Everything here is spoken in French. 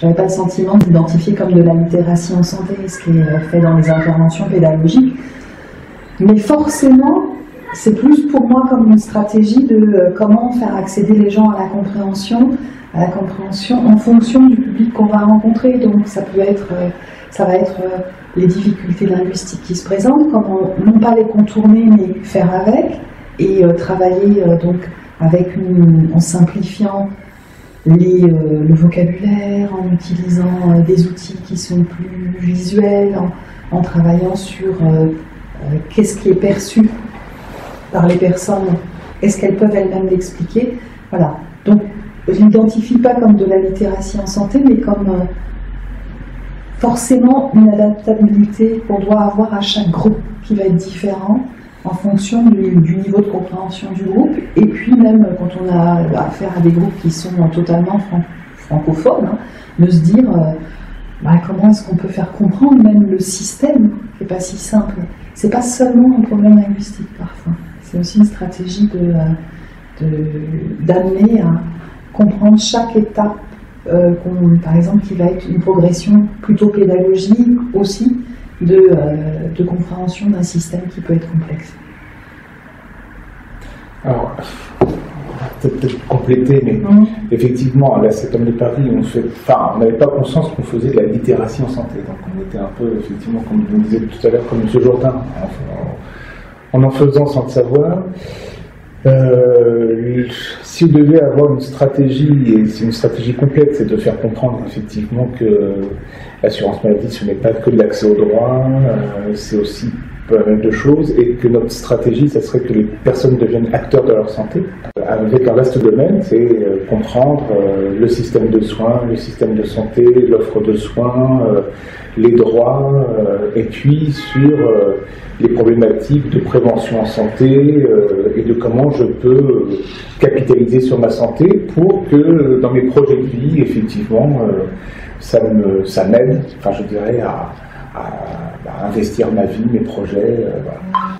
j'avais pas le sentiment d'identifier comme de la littératie en santé, ce qui est fait dans les interventions pédagogiques. Mais forcément, c'est plus pour moi comme une stratégie de comment faire accéder les gens à la compréhension en fonction du public qu'on va rencontrer. Donc ça va être les difficultés linguistiques qui se présentent, comment non pas les contourner mais faire avec, et travailler donc en simplifiant le vocabulaire, en utilisant des outils qui sont plus visuels, en travaillant sur qu'est-ce qui est perçu par les personnes, est-ce qu'elles peuvent elles-mêmes l'expliquer. Voilà. Donc, je n'identifie pas comme de la littératie en santé, mais comme forcément une adaptabilité qu'on doit avoir à chaque groupe qui va être différent en fonction du niveau de compréhension du groupe. Et puis même quand on a affaire à des groupes qui sont totalement francophones, hein, de se dire comment est-ce qu'on peut faire comprendre même le système, qui n'est pas si simple. C'est pas seulement un problème linguistique parfois, c'est aussi une stratégie d'amener à comprendre chaque étape, par exemple qui va être une progression plutôt pédagogique aussi de compréhension d'un système qui peut être complexe. Alors, peut-être compléter, mais effectivement, à la Septembre de Paris, on n'avait pas conscience qu'on faisait de la littératie en santé. Donc on était un peu, effectivement, comme je vous disais tout à l'heure, comme M. Jourdain, en faisant sans le savoir. Si vous devez avoir une stratégie, et c'est une stratégie complète, c'est de faire comprendre effectivement que l'assurance maladie, ce n'est pas que de l'accès au droit, c'est aussi pas mal de choses, et que notre stratégie, ça serait que les personnes deviennent acteurs de leur santé, avec un vaste domaine, c'est comprendre le système de soins, le système de santé, l'offre de soins, les droits, et puis sur les problématiques de prévention en santé et de comment je peux capitaliser sur ma santé pour que dans mes projets de vie, effectivement, ça m'aide, enfin je dirais, à investir ma vie, mes projets. Voilà.